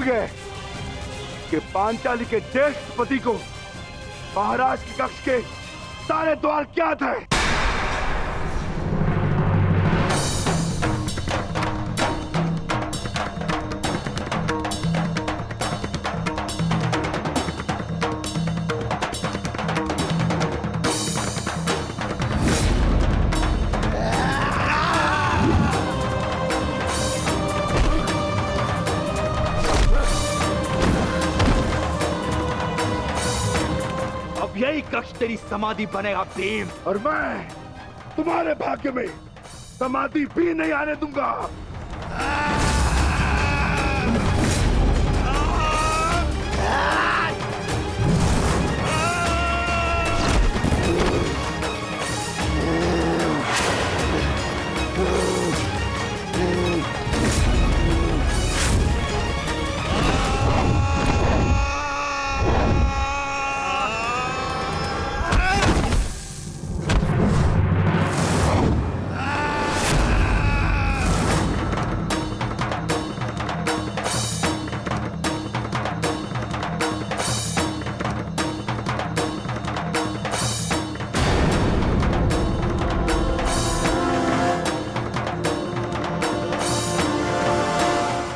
गए कि पांचाली के ज्येष्ठपति को महाराज के कक्ष के सारे द्वार क्या थे। यही कक्ष तेरी समाधि बनेगा भीम। और मैं तुम्हारे भाग्य में समाधि भी नहीं आने दूंगा।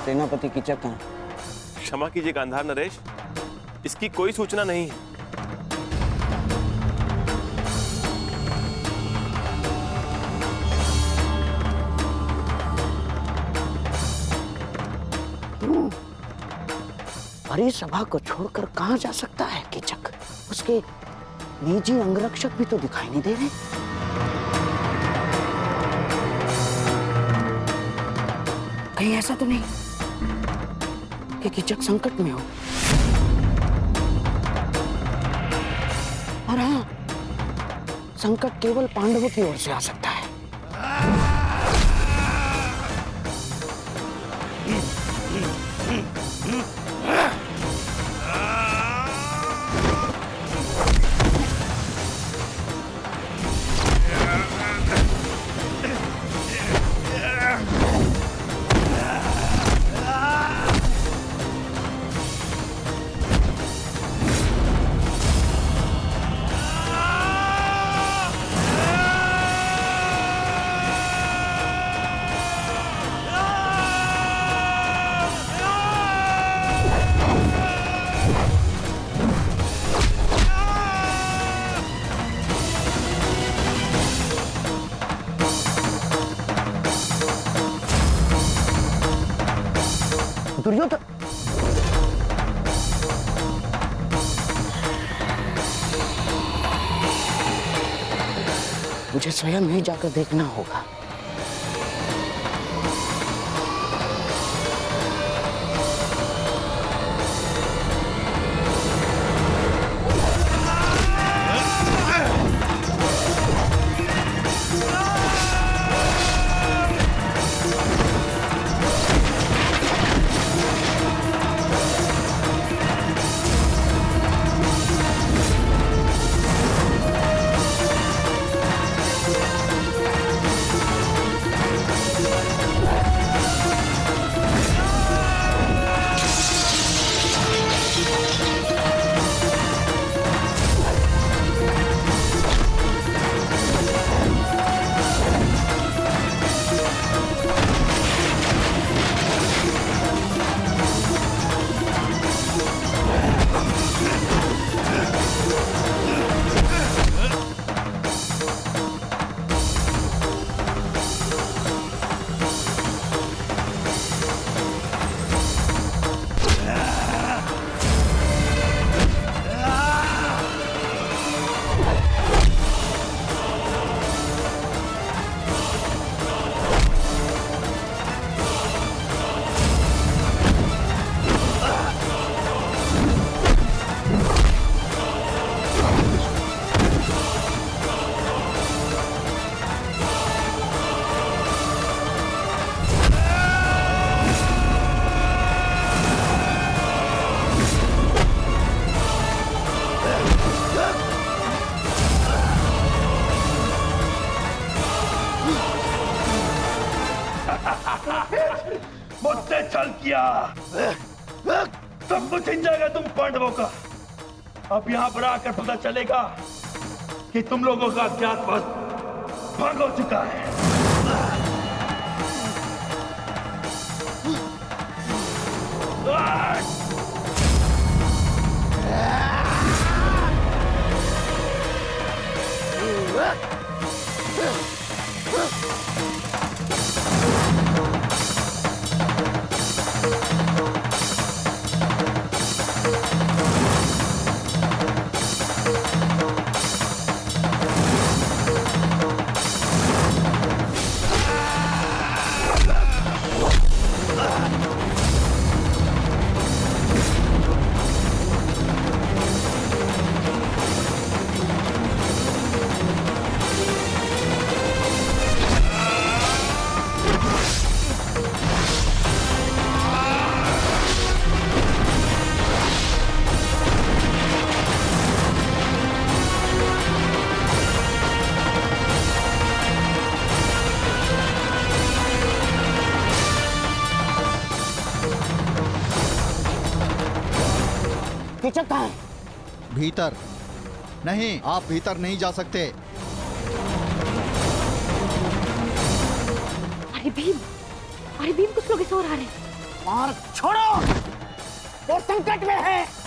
सेनापति कीचक कहाँ? क्षमा कीजिए गांधार नरेश, इसकी कोई सूचना नहीं है। बड़ी सभा को छोड़कर कहाँ जा सकता है कीचक? उसके निजी अंगरक्षक भी तो दिखाई नहीं दे रहे। कहीं ऐसा तो नहीं कि कीचक संकट में हो? और हाँ, संकट केवल पांडवों की ओर से आ सकता है। दुर्योधन, मुझे स्वयं ही जाकर देखना होगा। मुझसे छल किया, कुछ छिन जाएगा तुम पांडवों का। अब यहां पर आकर पता चलेगा कि तुम लोगों का अज्ञातवास भंग हो चुका है। कीचक कहाँ है? भीतर नहीं, आप भीतर नहीं जा सकते। अरे भीम कुछ लोग इस ओर आ रहे हैं। मार्ग छोड़ो, वो संकट में है।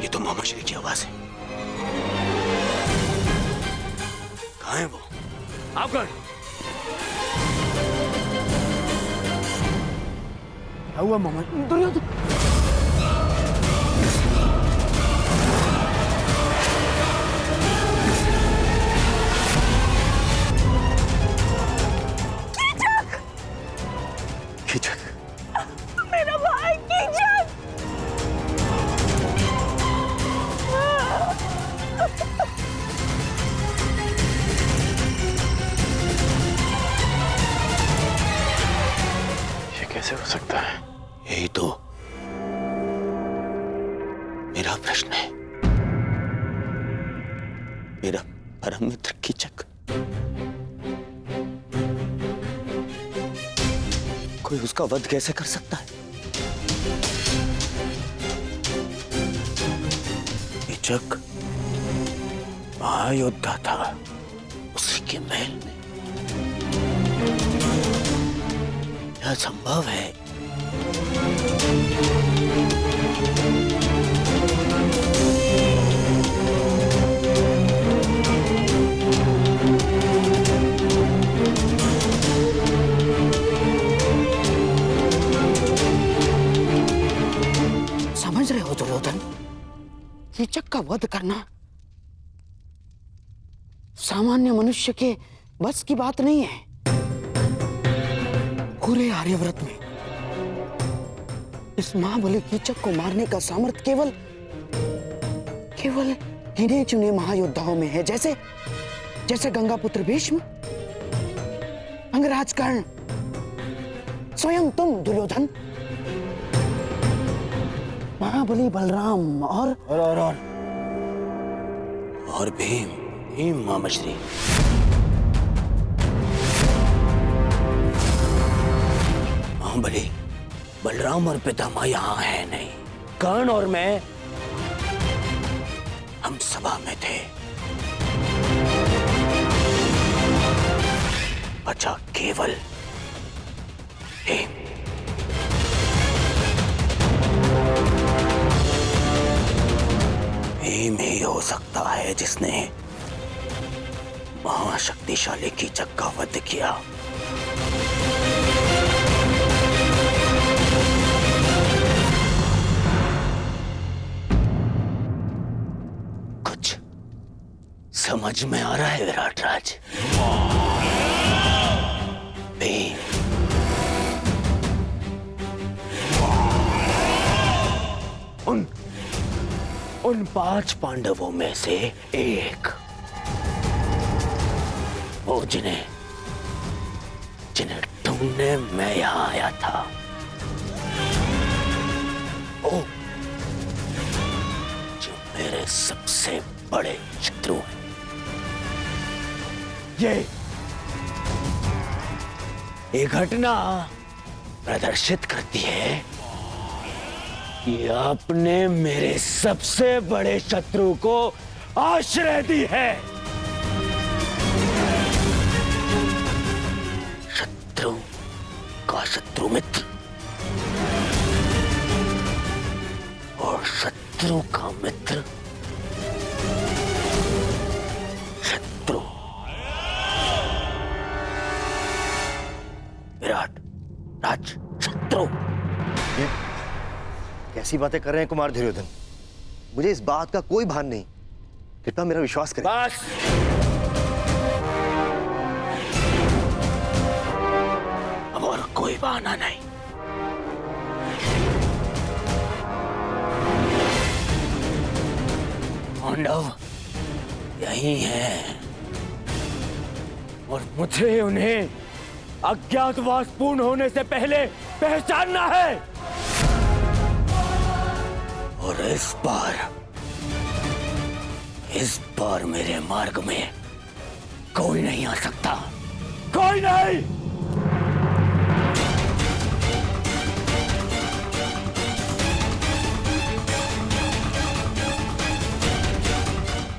ये तो मामाश्री की आवाज है। कहाँ है वो? आप कौन? क्या हुआ मामा? दुर्योधन। कीचक, मेरा भाई कीचक। ये कैसे हो सकता है? यही तो मेरा प्रश्न है। मेरा परम मित्र कीचक, कोई उसका वध कैसे कर सकता है? कीचक महायोद्धा था, उसी के महल में। यह संभव है? समझ रहे हो दुर्योधन? कीचक का वध करना सामान्य मनुष्य के बस की बात नहीं है। पूरे आर्यव्रत में इस महाबली कीचक को मारने का सामर्थ्य केवल गिने चुने महायोद्धाओं में है। जैसे जैसे गंगापुत्र भीष्म, अंगराज कर्ण, स्वयं तुम दुर्योधन, महाबली बलराम और भीम मामाश्री। महाबली बलराम और पितामह यहाँ है नहीं। कर्ण और मैं, हम सभा में थे। बचा केवल भीम ही हो सकता है जिसने महाशक्तिशाली कीचक का वध किया। कुछ समझ में आ रहा है विराट राज? भीम उन 5 पांडवों में से एक, वो जिन्हें ढूंढने मैं यहां आया था, वो जो मेरे सबसे बड़े शत्रु हैं। ये घटना प्रदर्शित करती है कि आपने मेरे सबसे बड़े शत्रु को आश्रय दी है। शत्रु का शत्रु मित्र और शत्रु का मित्र शत्रु। विराट राज शत्रु। कैसी बातें कर रहे हैं कुमार दुर्योधन? मुझे इस बात का कोई भान नहीं। कृपया मेरा विश्वास करें। बस अब और कोई बहाना नहीं। पांडव यही है और मुझे उन्हें अज्ञातवास पूर्ण होने से पहले पहचानना है। और इस बार मेरे मार्ग में कोई नहीं आ सकता। कोई नहीं।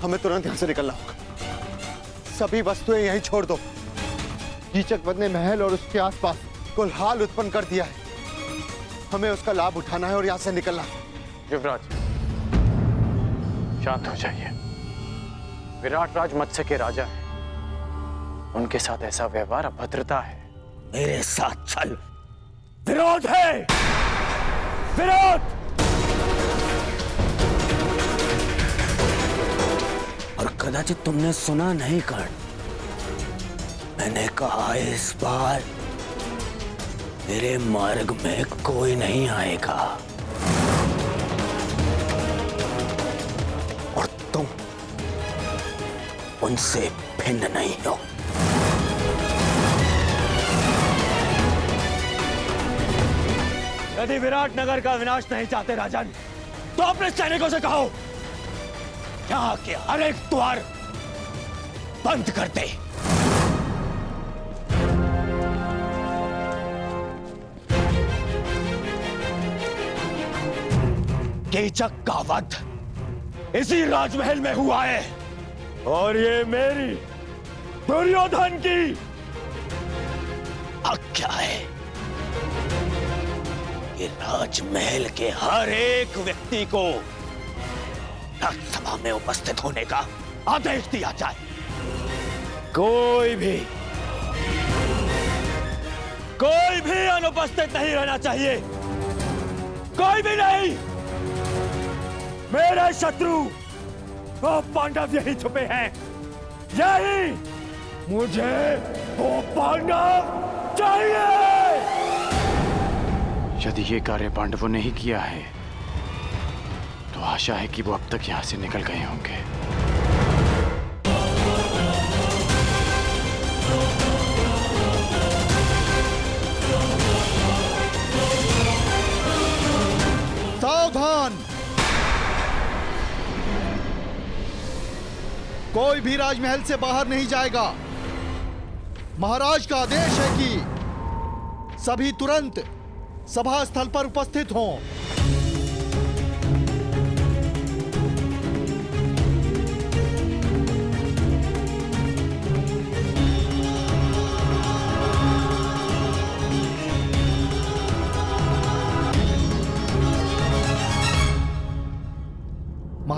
हमें तुरंत यहां से निकलना होगा। सभी वस्तुएं यहीं छोड़ दो। कीचक वध ने महल और उसके आसपास कोलाहल उत्पन्न कर दिया है। हमें उसका लाभ उठाना है और यहां से निकलना है। युवराज, शांत हो जाइए। विराट राज मत्स्य के राजा हैं। उनके साथ ऐसा व्यवहार अभद्रता है। मेरे साथ छल विरोध है। विरोध। और कदाचित तुमने सुना नहीं कर्ण, मैंने कहा इस बार मेरे मार्ग में कोई नहीं आएगा। और तुम उनसे भिन्न नहीं हो। यदि विराट नगर का विनाश नहीं चाहते राजन, तो अपने सैनिकों से कहो यहां के हर एक द्वार बंद कर दे। कीचक का वध इसी राजमहल में हुआ है और ये मेरी दुर्योधन की आज्ञा है। ये राजमहल के हर एक व्यक्ति को राज्यसभा में उपस्थित होने का आदेश दिया जाए। कोई भी अनुपस्थित नहीं रहना चाहिए। कोई भी नहीं। मेरे शत्रु वो पांडव यही छुपे हैं। यही मुझे वो पांडव चाहिए। यदि ये कार्य पांडवों ने ही किया है, तो आशा है कि वो अब तक यहां से निकल गए होंगे। सावधान! कोई भी राजमहल से बाहर नहीं जाएगा। महाराज का आदेश है कि सभी तुरंत सभा स्थल पर उपस्थित हों।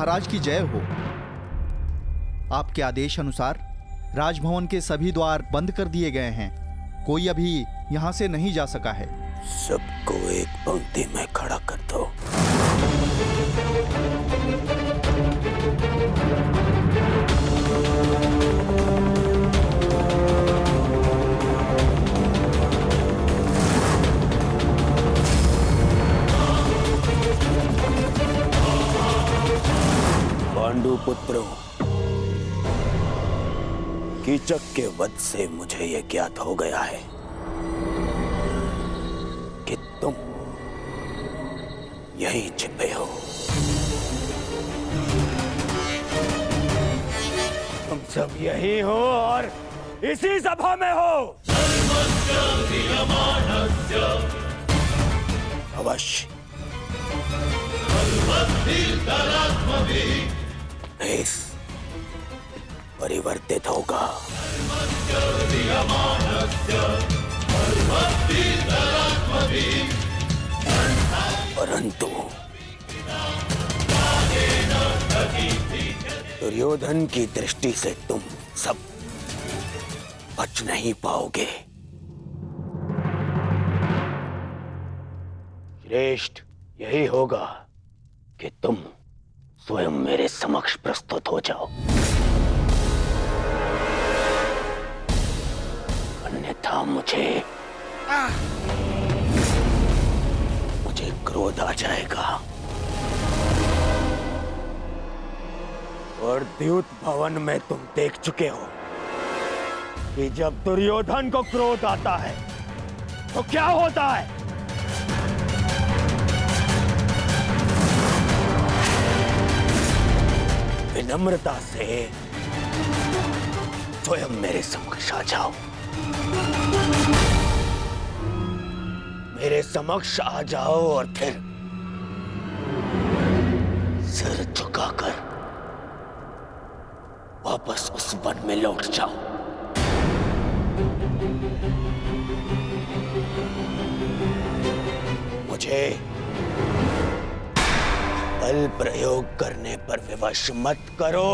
महाराज की जय हो। आपके आदेश अनुसार राजभवन के सभी द्वार बंद कर दिए गए हैं। कोई अभी यहां से नहीं जा सका है। सबको एक पंक्ति में खड़ा कर दो। पांडु पुत्रों, कीचक के वध से मुझे यह ज्ञात हो गया है कि तुम यहीं छिपे हो। तुम सब यहीं हो और इसी सभा में हो। अवश्य भेष परिवर्तित होगा, परंतु दुर्योधन की दृष्टि से तुम सब बच नहीं पाओगे। श्रेष्ठ यही होगा कि तुम स्वयं मेरे समक्ष प्रस्तुत हो जाओ, अन्यथा मुझे क्रोध आ जाएगा। और द्यूत भवन में तुम देख चुके हो कि जब दुर्योधन को क्रोध आता है तो क्या होता है। विनम्रता से स्वयं मेरे समक्ष आ जाओ, मेरे समक्ष आ जाओ और फिर सिर झुकाकर वापस उस वन में लौट जाओ। मुझे बल प्रयोग करने पर विवश मत करो।